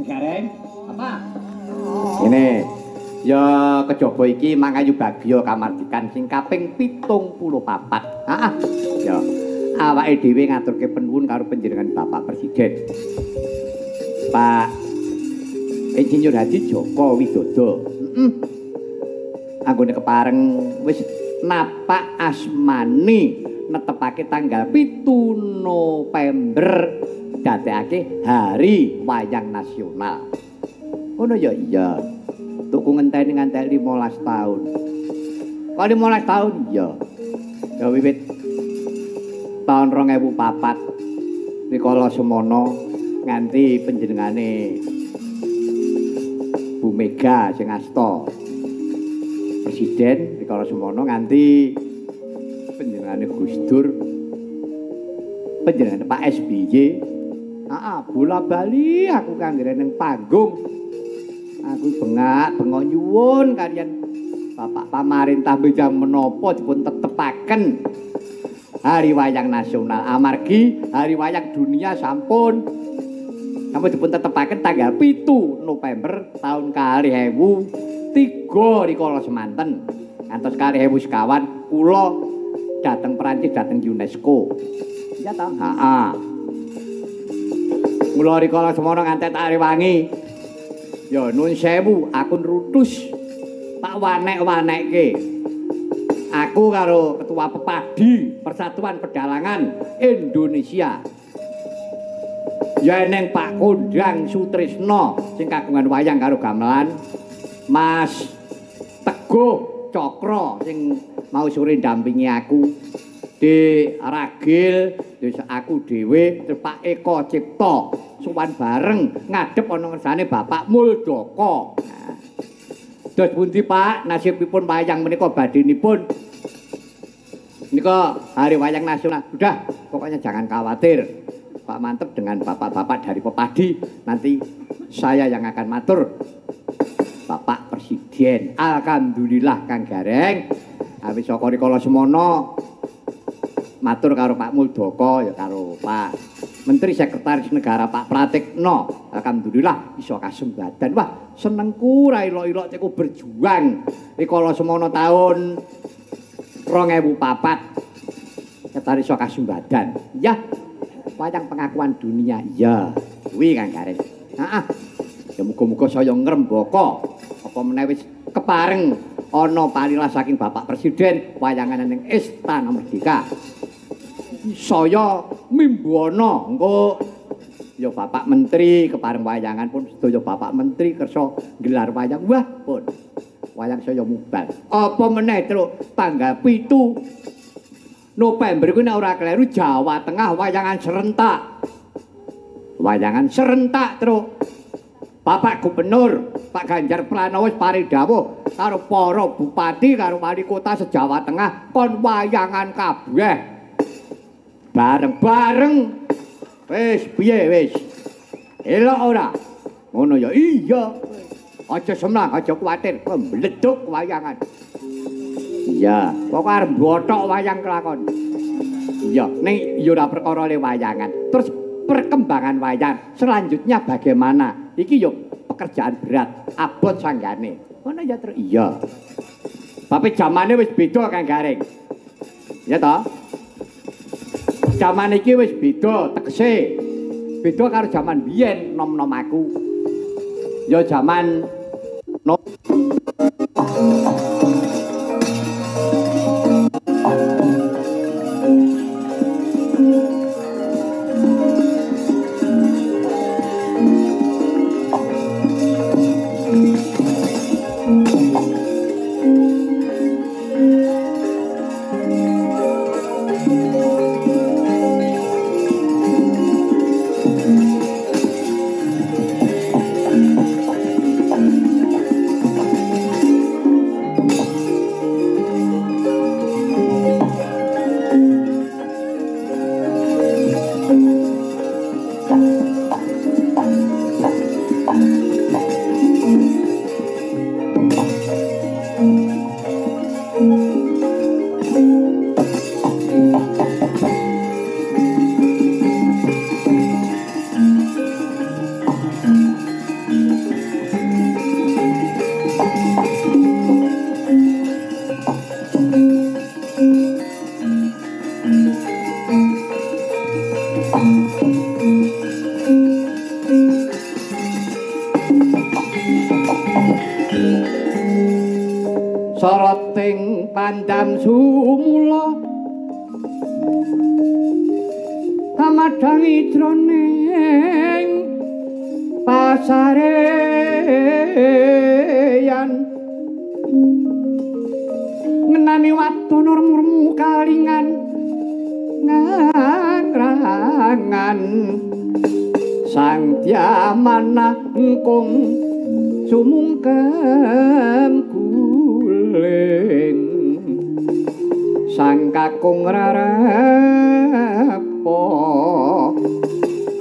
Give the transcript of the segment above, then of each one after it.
Gareng, apa? Ini ya kejaba iki Mangayu Bagya kamardikan sing kaping 74. Heeh. Ya. Awake dhewe ngaturke penuwun karo panjenengan Bapak Presiden. Pak Insinyur Haji Joko Widodo. Heeh. Anggone kepareng wis napak asmane netepake tanggal 7 November dadekake Hari Wayang Nasional. Ngono ya iya. Tuku ngenteni nganti 15 tahun. Kok 15 tahun ya. Ya wiwit tahun 2004 rikala semono nganti panjenengane Bu Mega sing asta presiden rikala semono nganti panjenengane Gus Dur panjenengane Pak SBY bola bali aku kanggere ning panggung aku bengok nyuwun kaliyan Bapak pamarintah bidang menapa dipun tetepaken Hari Wayang Nasional amargi Hari Wayang Dunia sampun dipun tetepaken tanggal 7 November tahun 2003 rikala semanten ngantos 2000 kula dateng Perancis dateng UNESCO. Ya ta? Heeh. Mula rikala semono nganti tak rewangi. Ya nuwun sewu aku rutus tak wanek-wanekke. Aku karo Ketua Pepadi Persatuan Pedalangan Indonesia. Ya eneng Pak Kondang Sutrisno sing kagungan wayang karo gamelan. Mas Teguh Cokro sing mau sore ndampingi aku. Di Ragil terus aku dhewe terus Pak Eko Cipto sowan bareng ngadep ana ngersane Bapak Muldoko. Dos pundi Pak nasibipun wayang menika badhenipun nika Hari Wayang Nasional. Udah pokoknya jangan khawatir Pak mantep dengan bapak-bapak dari Pepadi nanti saya yang akan matur Bapak Presiden. Alhamdulillah Kang Gareng awis saka rikala semono matur karo Pak Muldoko ya karo Pak Menteri Sekretaris Negara Pak Pratikno. Alhamdulillah iso kasembadan. Wah, senengku ra ilok-ilok teku berjuang rikala semono taun 2004. Ketari iso kasembadan. Ya, wayang pengakuan dunia. Ya, kuwi Kang Gareng. Heeh. Ya muga-muga saya ngrembaka apa menawi kepareng ana parilah saking Bapak Presiden wayangan ning Istana Merdeka. Saya mimbuana engko ya Bapak Menteri kepareng wayangan pun sedaya Bapak Menteri kersa gelar wayang. Wah pun wayang saya mubal. Apa meneh Truk tanggal 7 November kuwi nek ora kleru Jawa Tengah wayangan serentak. Wayangan serentak Truk. Bapak Gubernur Pak Ganjar Pranowo paring dawuh karo para bupati karo wali kota se-Jawa Tengah kon wayangan kabeh. Bareng-bareng wis piye wis elok ora ngono ya iya aja semlang aja kuwatir mbleduk wayangan iya kok arep bothok wayang kelakon iya ning ya ora perkara le wayangan terus perkembangan wayang selanjutnya bagaimana iki yo pekerjaan berat abot sanggane ngono ya terus iya tapi zamane wis beda Kang Gareng ya toh zaman iki wis beda tegese beda karo zaman biyen nom-nom aku ya zaman no ting pandam sumula amadhangi jroning pasareyan ngenani wadon murmu kalingan ngangrangan sang dyamana engkung sumungkem guling sang kakung rarepo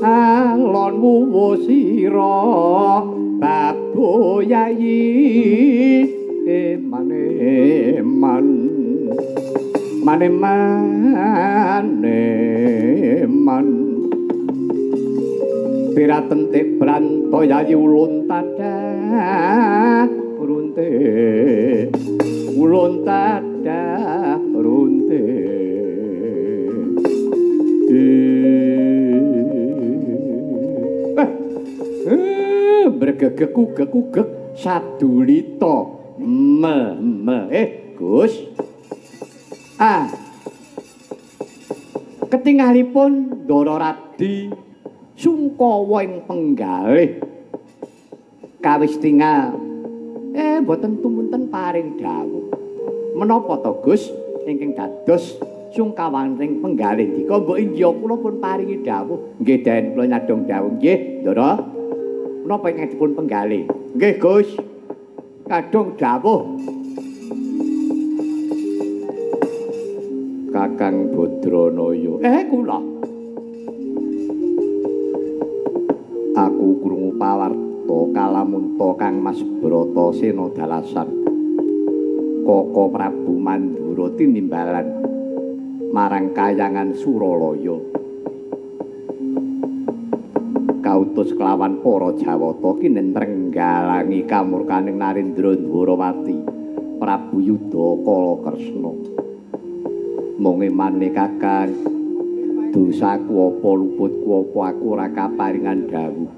alon wuwu sira baboyayi maneman piratentik branto yayi ulun tadah runte ulun tadah runte bergegek sadulita Gus ketinggalipun Ndara Radi Sungkawa ing penggalih kawis tinggal boten tumunten paring dawuh menapa to Gus ingkang dados sungkawaning penggalih dika mbok inggih kula pun paringi dawuh nggih den kula nyadong dawuh nggih Ndara menapa ingkang dipun penggalih nggih Gus kadung dawuh Kakang Badranaya kula aku krungu pawarta kalamunta Kang Mas Bratasena dalasan Koko Prabu Mandura tinimbalan marang kayangan Suralaya kautus kelawan para Jawata kinentreng galangi kamurkaning Narendra Dwarawati Prabu Yudha Kalakresna mung emane Kakang dosaku apa luputku apa aku ora kaparingan dawuh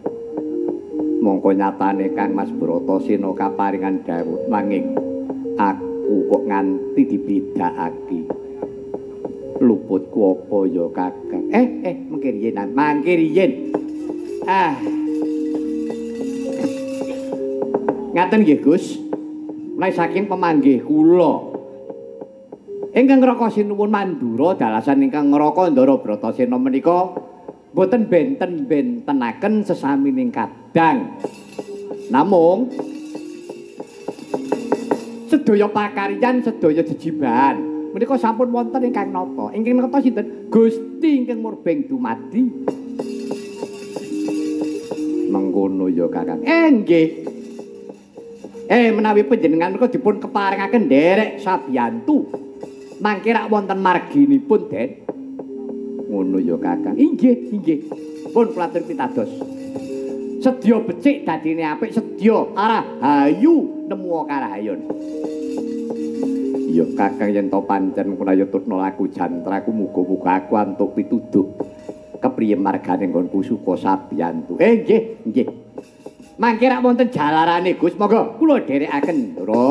mongko nyatane Kang Mas Bratasena kaparingan dawuh nanging aku kok nganti dibedakake luputku apa ya Kakang mengkir yen ngaten nggih Gus mulai saking pemanggih kula ingkang ngraka sinuwun Mandura dalasan ingkang ngraka Ndara Bratasena menika boten benten-bentenaken sesamining kadang namung sedaya pakaryan sedaya jejiban menika sampun wonten ingkang nata ingkang nata sinten Gusti ingkang murbeng dumadi mengkono ya Kakang nggih menawi panjenengan menika dipun keparingaken nderek sabiyantu mangke rak wonten marginipun Den ngono ya Kakang inggih pun kula atur pitados sedya becik dadine apik sedya arah hayu nemu karahayon ya Kakang yen to pancen kula yututna laku jantraku muga-muga aku antuk pituduh kepriye margane nggonku suka sabiyantu nggih mangke rak wonten jalarane Gus monggo kula dherekaken Ndara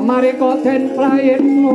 Mariko den prayitno